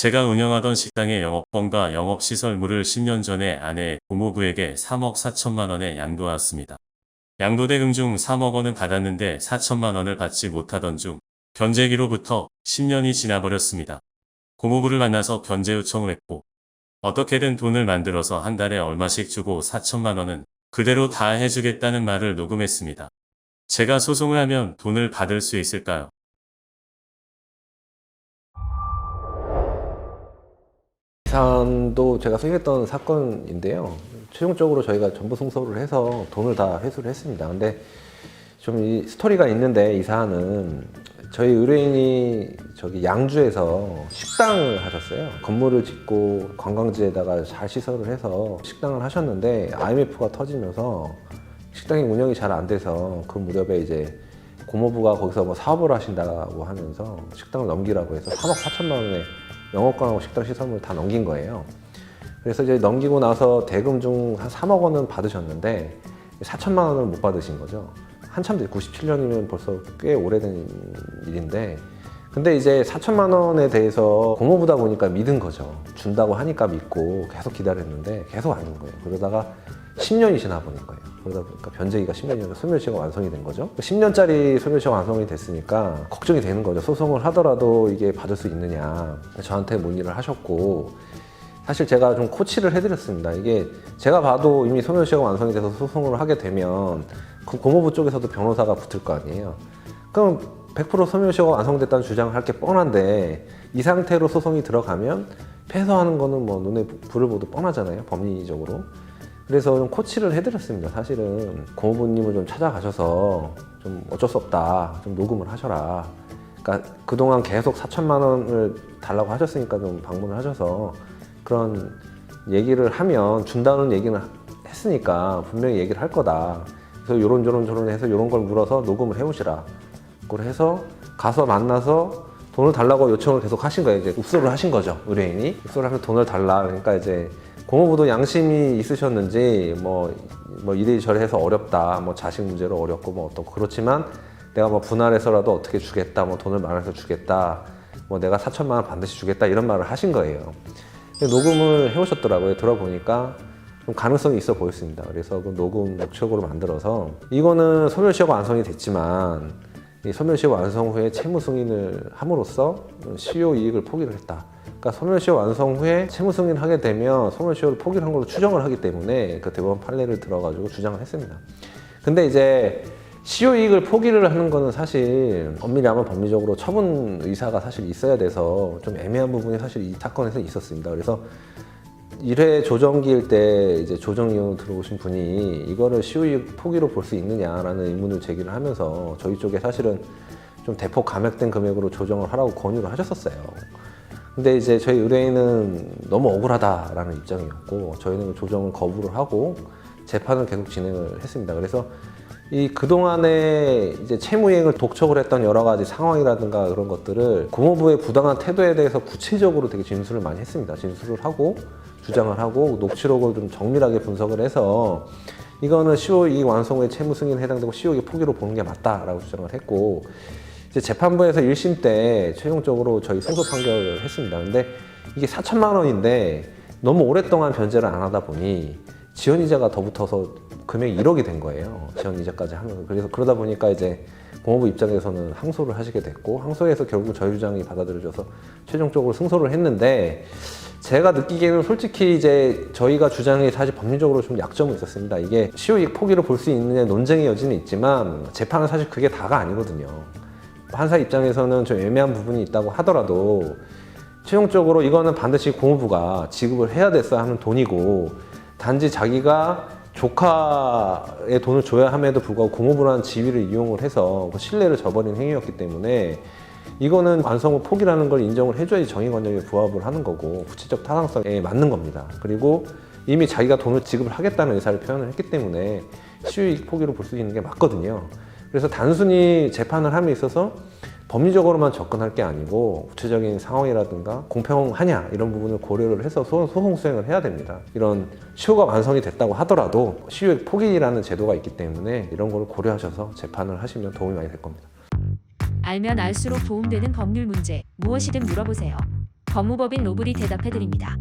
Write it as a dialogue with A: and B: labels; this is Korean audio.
A: 제가 운영하던 식당의 영업권과 영업시설물을 10년 전에 아내 고모부에게 3억 4천만 원에 양도하였습니다. 양도대금 중 3억 원은 받았는데 4천만 원을 받지 못하던 중 변제기로부터 10년이 지나버렸습니다. 고모부를 만나서 변제 요청을 했고 어떻게든 돈을 만들어서 한 달에 얼마씩 주고 4천만 원은 그대로 다 해주겠다는 말을 녹음했습니다. 제가 소송을 하면 돈을 받을 수 있을까요?
B: 사안도 제가 수행했던 사건인데요. 최종적으로 저희가 전부 승소를 해서 돈을 다 회수를 했습니다. 근데 좀 이 스토리가 있는데, 이 사안은 저희 의뢰인이 저기 양주에서 식당을 하셨어요. 건물을 짓고 관광지에다가 잘 시설을 해서 식당을 하셨는데 IMF가 터지면서 식당이 운영이 잘 안 돼서 그 무렵에 이제 고모부가 거기서 뭐 사업을 하신다고 하면서 식당을 넘기라고 해서 3억 4천만 원에 영업권하고 식당 시설물을 다 넘긴 거예요. 그래서 이제 넘기고 나서 대금 중 한 3억 원은 받으셨는데 4천만 원을 못 받으신 거죠. 한참 뒤에 97년이면 벌써 꽤 오래된 일인데, 근데 이제 4천만 원에 대해서 고모부다 보니까 믿은 거죠. 준다고 하니까 믿고 계속 기다렸는데 계속 안 준 거예요. 그러다가 10년이 지나 버린 거예요. 그러다 보니까 변제기가 10년이니까 소멸시효가 완성이 된 거죠. 10년짜리 소멸시효가 완성이 됐으니까 걱정이 되는 거죠. 소송을 하더라도 이게 받을 수 있느냐. 저한테 문의를 하셨고, 사실 제가 좀 코치를 해드렸습니다. 이게 제가 봐도 이미 소멸시효가 완성이 돼서 소송을 하게 되면 그 고모부 쪽에서도 변호사가 붙을 거 아니에요. 그럼 100% 소멸시효가 완성됐다는 주장을 할 게 뻔한데, 이 상태로 소송이 들어가면 패소하는 거는 뭐 눈에 불을 보도 뻔하잖아요, 법리적으로. 그래서 좀 코치를 해드렸습니다. 사실은 고모부님을 좀 찾아가셔서 좀 어쩔 수 없다, 좀 녹음을 하셔라. 그러니까 그동안 계속 4천만 원을 달라고 하셨으니까 좀 방문을 하셔서 그런 얘기를 하면 준다는 얘기는 했으니까 분명히 얘기를 할 거다. 그래서 요런 해서 요런 걸 물어서 녹음을 해오시라. 그걸 해서 가서 만나서 돈을 달라고 요청을 계속 하신 거예요. 이제 읍소를 하신 거죠, 의뢰인이. 읍소를 하면 돈을 달라. 그러니까 이제 고모부도 양심이 있으셨는지 뭐 이래저래 해서 어렵다, 뭐 자식 문제로 어렵고 뭐 어떻고, 그렇지만 내가 뭐 분할해서라도 어떻게 주겠다, 뭐 돈을 마련해서 주겠다, 뭐 내가 4천만 원 반드시 주겠다, 이런 말을 하신 거예요. 녹음을 해오셨더라고요. 들어보니까 좀 가능성이 있어 보였습니다. 그래서 그 녹음 목록으로 만들어서, 이거는 소멸시효가 완성이 됐지만 이 소멸시효 완성 후에 채무 승인을 함으로써 시효 이익을 포기를 했다. 그러니까 소멸시효 완성 후에 채무 승인을 하게 되면 소멸시효를 포기를 한 걸로 추정을 하기 때문에 그 대법원 판례를 들어가지고 주장을 했습니다. 근데 이제 시효 이익을 포기를 하는 거는 사실 엄밀히 하면 법리적으로 처분 의사가 사실 있어야 돼서 좀 애매한 부분이 사실 이 사건에서 있었습니다. 그래서 1회 조정기일 때 이제 조정위원으로 들어오신 분이 이거를 시효 이익 포기로 볼 수 있느냐라는 의문을 제기를 하면서 저희 쪽에 사실은 좀 대폭 감액된 금액으로 조정을 하라고 권유를 하셨었어요. 근데 이제 저희 의뢰인은 너무 억울하다라는 입장이었고, 저희는 조정을 거부를 하고 재판을 계속 진행을 했습니다. 그래서 이 그동안에 이제 채무이행을 독촉을 했던 여러 가지 상황이라든가 그런 것들을 고모부의 부당한 태도에 대해서 구체적으로 되게 진술을 많이 했습니다. 진술을 하고 주장을 하고 녹취록을 좀 정밀하게 분석을 해서 이거는 시효이익 완성 후에 채무 승인에 해당되고 시효이익 포기로 보는 게 맞다라고 주장을 했고, 이제 재판부에서 1심 때 최종적으로 저희 승소 판결을 했습니다. 근데 이게 4천만 원인데 너무 오랫동안 변제를 안 하다 보니 지연이자가 더 붙어서 금액이 1억이 된 거예요. 지연이자까지 하면서. 그래서 그러다 보니까 이제 고모부 입장에서는 항소를 하시게 됐고, 항소에서 결국 저희 주장이 받아들여져서 최종적으로 승소를 했는데, 제가 느끼기에는 솔직히 이제 저희가 주장이 사실 법리적으로 좀 약점이 있었습니다. 이게 시효이익 포기로 볼 수 있느냐 논쟁의 여지는 있지만 재판은 사실 그게 다가 아니거든요. 판사 입장에서는 좀 애매한 부분이 있다고 하더라도 최종적으로 이거는 반드시 고모부가 지급을 해야 됐어야 하는 돈이고, 단지 자기가 조카의 돈을 줘야 함에도 불구하고 고모부라는 지위를 이용을 해서 신뢰를 저버린 행위였기 때문에 이거는 완성 후 포기라는 걸 인정을 해줘야지 정의관념에 부합을 하는 거고 구체적 타당성에 맞는 겁니다. 그리고 이미 자기가 돈을 지급을 하겠다는 의사를 표현을 했기 때문에 시효이익 포기로 볼 수 있는 게 맞거든요. 그래서 단순히 재판을 함에 있어서 법리적으로만 접근할 게 아니고 구체적인 상황이라든가 공평하냐 이런 부분을 고려를 해서 소송 수행을 해야 됩니다. 이런 시효가 완성이 됐다고 하더라도 시효의 포기라는 제도가 있기 때문에 이런 걸 고려하셔서 재판을 하시면 도움이 많이 될 겁니다.
C: 알면 알수록 도움되는 법률 문제 무엇이든 물어보세요. 법무법인 노블이 대답해드립니다.